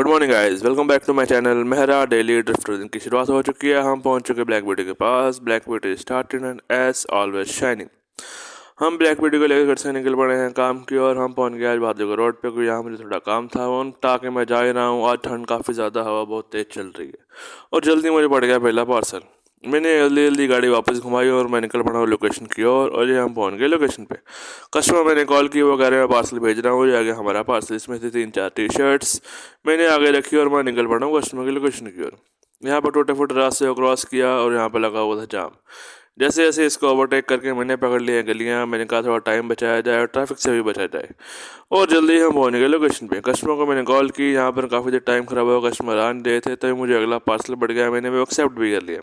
Good morning guys, welcome back to my channel Mehra daily drift. दिन की शुरुआत हो चुकी है। हम पहुंच चुके ब्लैक ब्यूटी के पास। Black beauty started and as always shining. हम ब्लैक ब्यूटी को लेकर घर से निकल पड़े हैं काम की और हम पहुंच गए आज बहादुरगढ़ रोड पे। कोई यहाँ मुझे थोड़ा काम था उन ताकि मैं जा ही रहा हूँ। आज ठंड काफ़ी ज़्यादा, हवा बहुत तेज़ चल रही है और जल्दी मुझे पड़ गया पहला पार्सल। मैंने जल्दी जल्दी गाड़ी वापस घुमाई और मैं निकल पड़ा हूँ लोकेशन की ओर। और ये हम पहुँच गए लोकेशन पे। कस्टमर मैंने कॉल की, वो कह रहे हैं पार्सल भेज रहा हूँ। ये आगे हमारा पार्सल, इसमें से 3-4 टी शर्ट्स मैंने आगे रखी और मैं निकल पड़ा हूँ कस्टमर की लोकेशन की ओर। यहाँ पर टूटे फूटे रास्ते को क्रॉस किया और यहाँ पर लगा हुआ था जाम। जैसे जैसे इसको ओवरटेक करके मैंने पकड़ लिया गलियाँ। मैंने कहा थोड़ा टाइम बचाया जाए और ट्रैफिक से भी बचा जाए और जल्दी हम पहुँच गए लोकेशन पे। कस्टमर को मैंने कॉल की, यहाँ पर काफ़ी देर टाइम खराब हुआ, कस्टमर आ नहीं रहे थे, तभी मुझे अगला पार्सल बढ़ गया। मैंने वो एक्सेप्ट भी कर लिया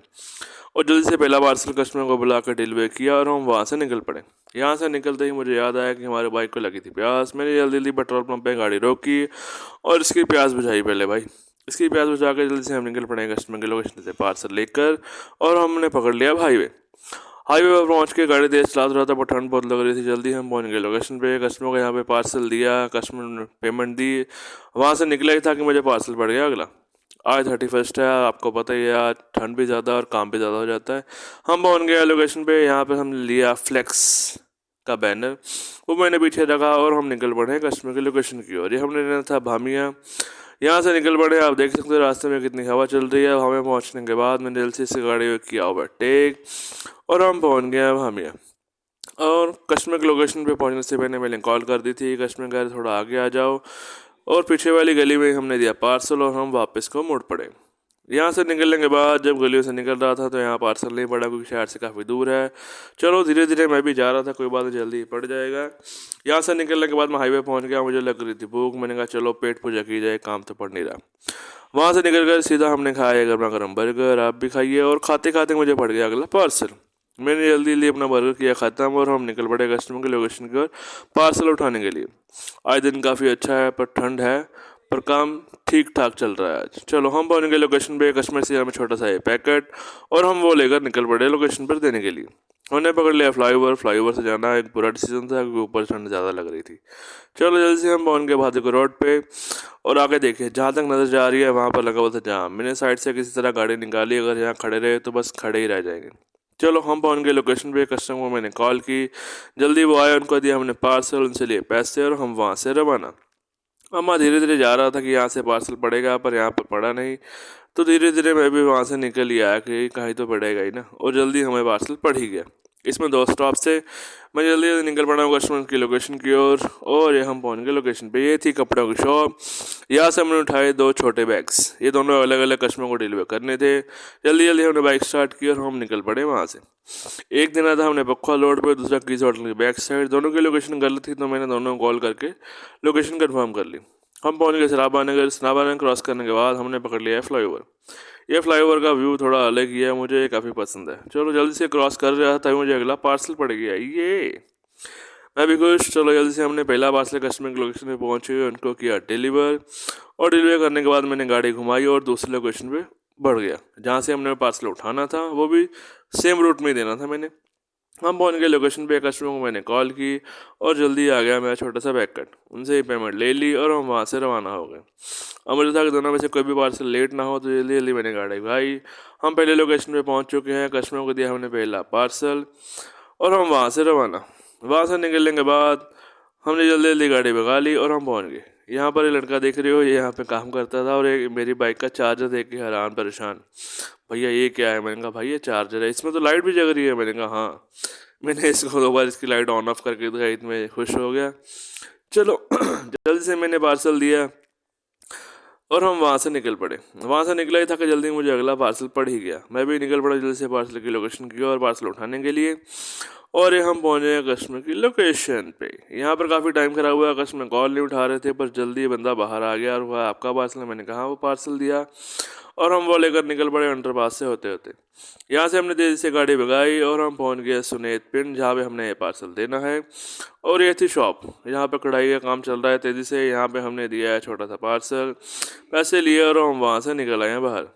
और जल्दी से पहला पार्सल कस्टमर को बुला कर डिलीवर किया और हम वहाँ से निकल पड़े। यहाँ से निकलते ही मुझे याद आया कि हमारे बाइक को लगी थी प्यास। मैंने जल्दी जल्दी पेट्रोल पंप पे गाड़ी रोकी और इसकी प्यास बुझाई पहले भाई। इसकी प्यास बुझा कर जल्दी से हम निकल पड़े कस्टमर के लोकेशन से पार्सल लेकर और हमने पकड़ लिया हाईवे। हाईवे पर पहुंच के गाड़ी तेज चला रहा था पर ठंड बहुत लग रही थी। जल्दी हम पहुंच गए लोकेशन पे। कस्टमर को यहाँ पे पार्सल दिया, कस्टमर ने पेमेंट दी। वहाँ से निकला ही था कि मुझे पार्सल पड़ गया अगला। आज 31 है, आपको पता ही है, आज ठंड भी ज़्यादा और काम भी ज़्यादा हो जाता है। हम पहुंच गए लोकेशन पे। यहाँ पे हमने लिया फ्लेक्स का बैनर, वो मैंने पीछे रखा और हम निकल पड़े कस्टमर की लोकेशन की ओर। ये हमने लेना था भामिया। यहाँ से निकल पड़े। आप देख सकते हो रास्ते में कितनी हवा चल रही है। हमें पहुँचने के बाद मैंने जल्दी से गाड़ी किया ओवरटेक और हम पहुँच गए भामिया। और कस्टमर की लोकेशन पे पहुँचने से पहले मैंने कॉल कर दी थी, कस्टमर कह रहे थोड़ा आगे आ जाओ, और पीछे वाली गली में हमने दिया पार्सल और हम वापस को मुड़ पड़े। यहाँ से निकलने के बाद जब गलियों से निकल रहा था तो यहाँ पार्सल नहीं पड़ा क्योंकि शहर से काफ़ी दूर है। चलो धीरे धीरे मैं भी जा रहा था, कोई बात नहीं, जल्दी पड़ जाएगा। यहाँ से निकलने के बाद मैं हाईवे पहुँच गया। मुझे लग रही थी भूख। मैंने कहा चलो पेट पूजा की जाए, काम तो पड़ नहीं रहा। वहाँ से निकल कर सीधा हमने खाया गर्मा गर्म बर्गर। आप भी खाइए। और खाते खाते मुझे पड़ गया अगला पार्सल। मैंने जल्दी जल्दी अपना बर्गर किया ख़त्म और हम निकल पड़े कस्टमर की लोकेशन की ओर पार्सल उठाने के लिए। आज दिन काफ़ी अच्छा है पर ठंड है, पर काम ठीक ठाक चल रहा है आज। चलो हम पहुँच गए लोकेशन पे। कस्टमर से हमें छोटा सा ये पैकेट और हम वो लेकर निकल पड़े लोकेशन पर देने के लिए। हमने पकड़ लिया फ्लाईओवर। फ्लाईओवर से जाना एक बुरा डिसीजन था क्योंकि ऊपर ठंड ज़्यादा लग रही थी। चलो जल्दी से हम पहुँच गए बहादुरगढ़ रोड पे और आगे देखे जहाँ तक नज़र जा रही है वहाँ पर लगा हुआ था जाम। मैंने साइड से किसी तरह गाड़ी निकाली, अगर यहाँ खड़े रहे तो बस खड़े ही रह जाएंगे। चलो हम पहुँच गए लोकेशन पे। कस्टमर को मैंने कॉल की, जल्दी वो आए, उनको दिया हमने पार्सल, उनसे लिए पैसे और हम वहाँ से रवाना। मैं धीरे धीरे जा रहा था कि यहाँ से पार्सल पड़ेगा, पर यहाँ पर पड़ा नहीं। तो धीरे धीरे मैं भी वहाँ से निकल ही आया कि कहीं तो पड़ेगा ही ना, और जल्दी हमें पार्सल पड़ ही गया। इसमें 2 स्टॉप से मैं जल्दी जल्दी निकल पड़ा हूँ कस्टमर की लोकेशन की ओर और ये हम पहुँच गए लोकेशन पे। ये थी कपड़ों की शॉप। यहाँ से हमने उठाए 2 छोटे बैग्स। ये दोनों अलग अलग कस्टमर को डिलीवर करने थे। जल्दी जल्दी हमने बाइक स्टार्ट की और हम निकल पड़े वहाँ से। एक दिन आता हमने पक्का लोड पे, दूसरा कीज होटल की बैक साइड। दोनों की लोकेशन गलत थी तो मैंने दोनों को कॉल करके लोकेशन कंफर्म कर ली। हम पहुँच गए सराबा नगर। सराबा नगर क्रॉस करने के बाद हमने पकड़ लिया है फ्लाईओवर। ये फ्लाईओवर का व्यू थोड़ा अलग ही है, मुझे ये काफ़ी पसंद है। चलो जल्दी से क्रॉस कर रहा था, मुझे अगला पार्सल पड़ गया ये। मैं भी खुश। चलो जल्दी से हमने पहला पार्सल कस्टमर की लोकेशन पे पहुँचे, उनको किया डिलीवर और डिलीवर करने के बाद मैंने गाड़ी घुमाई और दूसरे लोकेशन पे बढ़ गया जहाँ से हमने पार्सल उठाना था, वो भी सेम रूट में ही देना था मैंने। हम पहुँच गए लोकेशन पे। कस्टमर को मैंने कॉल की और जल्दी आ गया मेरा छोटा सा बैग कट। उनसे ही पेमेंट ले ली और हम वहाँ से रवाना हो गए। अब मुझे था कि दोनों में से कोई भी पार्सल लेट ना हो, तो जल्दी जल्दी मैंने गाड़ी भाई। हम पहले लोकेशन पे पहुँच चुके हैं। कस्टमर को दिया हमने पहला पार्सल और हम वहाँ से रवाना। वहाँ से निकलने के बाद हमने जल्दी जल्दी गाड़ी भगा ली और हम पहुँच गए। यहाँ पर ये लड़का देख रहे हो, ये यहाँ पे काम करता था और ये मेरी बाइक का चार्जर देख के हैरान परेशान, भैया ये क्या है? मैंने कहा भाई ये चार्जर है, इसमें तो लाइट भी जग रही है। मैंने कहा हाँ। मैंने इसको 2 बार इसकी लाइट ऑन ऑफ करके दिखाई, इतने खुश हो गया। चलो जल्दी से मैंने पार्सल दिया और हम वहाँ से निकल पड़े। वहाँ से निकला ही था कि जल्दी मुझे अगला पार्सल पड़ ही गया। मैं भी निकल पड़ा जल्दी से पार्सल की लोकेशन की और पार्सल उठाने के लिए। और ये हम पहुँचे हैं कस्टमर की लोकेशन पे। यहाँ पर काफ़ी टाइम खराब हुआ, कस्टमर कॉल नहीं उठा रहे थे, पर जल्दी बंदा बाहर आ गया और वह आपका पार्सल है। मैंने कहा वो पार्सल दिया और हम वो लेकर निकल पड़े अंडरपास से होते होते। यहाँ से हमने तेज़ी से गाड़ी भगाई और हम पहुँच गए सुनेत पिंड, जहाँ पे हमने ये पार्सल देना है। और ये थी शॉप, यहाँ पे कढ़ाई का काम चल रहा है तेज़ी से। यहाँ पे हमने दिया है छोटा सा पार्सल, पैसे लिए और हम वहाँ से निकल आए हैं बाहर।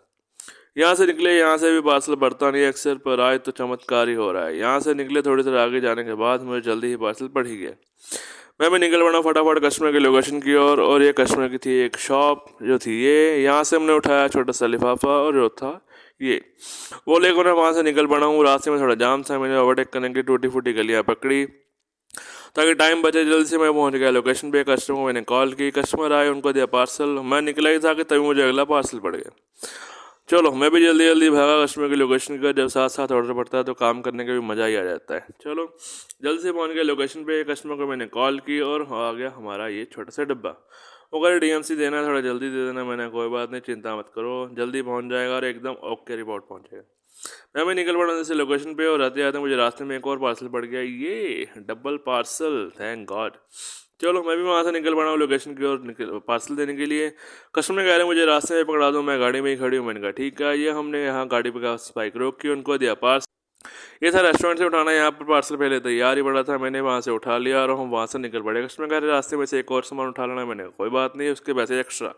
यहाँ से निकले, यहाँ से भी पार्सल बढ़ता नहीं अक्सर, पर आज तो चमत्कार ही हो रहा है। यहाँ से निकले, थोड़ी देर आगे जाने के बाद मुझे जल्दी ही पार्सल पड़ ही गया। मैं भी निकल पड़ा फटाफट कस्टमर की लोकेशन की ओर। और ये कस्टमर की थी एक शॉप जो थी ये, यहाँ से हमने उठाया छोटा सा लिफाफा और जो था ये वो लेकर मैं वहाँ से निकल पड़ा हूँ। रास्ते में थोड़ा जाम था, मैंने ओवरटेक करने की टूटी फूटी गलियाँ पकड़ी ताकि टाइम बचे। जल्दी से मैं पहुँच गया लोकेशन पे। कस्टमर को मैंने कॉल की, कस्टमर आए, उनको दिया पार्सल। मैं निकला ही था कि तभी मुझे अगला पार्सल पड़ गया। चलो मैं भी जल्दी जल्दी भागा कस्टमर की लोकेशन का। जब साथ साथ ऑर्डर पड़ता है तो काम करने का भी मज़ा ही आ जाता है। चलो जल्दी से पहुंच गया लोकेशन पे। कस्टमर को मैंने कॉल की और आ गया हमारा ये छोटा सा डब्बा। वो कह रहे डीएमसी देना है, थोड़ा जल्दी दे देना। मैंने कोई बात नहीं, चिंता मत करो, जल्दी पहुंच जाएगा और एकदम ओके रिपोर्ट पहुंचेगा। मैं निकल पड़ा जैसे लोकेशन पे और आते आते मुझे रास्ते में एक और पार्सल पड़ गया, ये डबल पार्सल, थैंक गॉड। चलो मैं भी वहाँ से निकल पड़ा हूँ लोकेशन की ओर पार्सल देने के लिए। कस्टमर कह रहे मुझे रास्ते में पकड़ा दो, मैं गाड़ी में ही खड़ी हूँ। मैंने कहा ठीक है। ये हमने यहाँ गाड़ी पे बाइक रोक की, उनको दिया पार्सल। ये था रेस्टोरेंट से उठाना, यहाँ पर पार्सल पहले तैयार ही पड़ा था, मैंने वहाँ से उठा लिया और हम वहाँ से निकल पड़े। कस्टमर कह रहे रास्ते में से एक और सामान उठा लेना। मैंने कोई बात नहीं, उसके पैसे एक्स्ट्रा।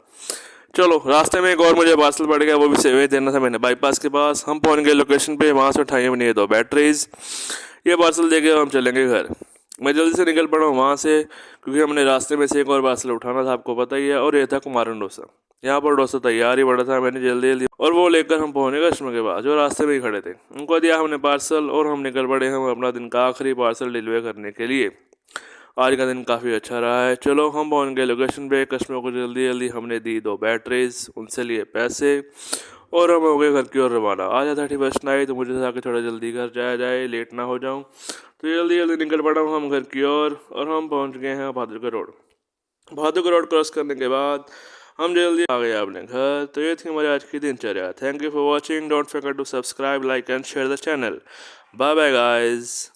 चलो रास्ते में एक और मुझे पार्सल पड़ गया, वो भी सेवे देना था मैंने बाईपास के पास। हम पहुंच गए लोकेशन पे, वहाँ से उठाई हमने ये 2 बैटरीज। ये पार्सल दे के हम चलेंगे घर। मैं जल्दी से निकल पड़ा हूँ वहाँ से, क्योंकि हमने रास्ते में से एक और पार्सल उठाना था, आपको पता ही है। और ये था कुमारन डोसा। यहाँ पर डोसा तैयार ही पड़ा था, मैंने जल्दी जल्दी और वो लेकर हम पहुँचे कस्टमर के पास जो रास्ते में ही खड़े थे। उनको दिया हमने पार्सल और हम निकल पड़े हम अपना दिन का आखिरी पार्सल डिलीवर करने के लिए। आज का दिन काफ़ी अच्छा रहा है। चलो हम पहुंच गए लोकेशन पे। कस्टमर को जल्दी जल्दी हमने दी 2 बैटरीज, उनसे लिए पैसे और हम हो गए घर की ओर रवाना। आज है 31st नाइट, तो मुझे था कि थोड़ा जल्दी घर जाया जाए, लेट ना हो जाऊं। तो जल्दी जल्दी निकल पड़ा हूँ हम घर की ओर और हम पहुंच गए हैं बहादुर रोड। बहादुर रोड क्रॉस करने के बाद हम जल्दी आ गए अपने घर। तो ये थी हमारी आज की दिनचर्या। Thank you for watching, don't forget to subscribe, like and share the channel. Bye bye guys.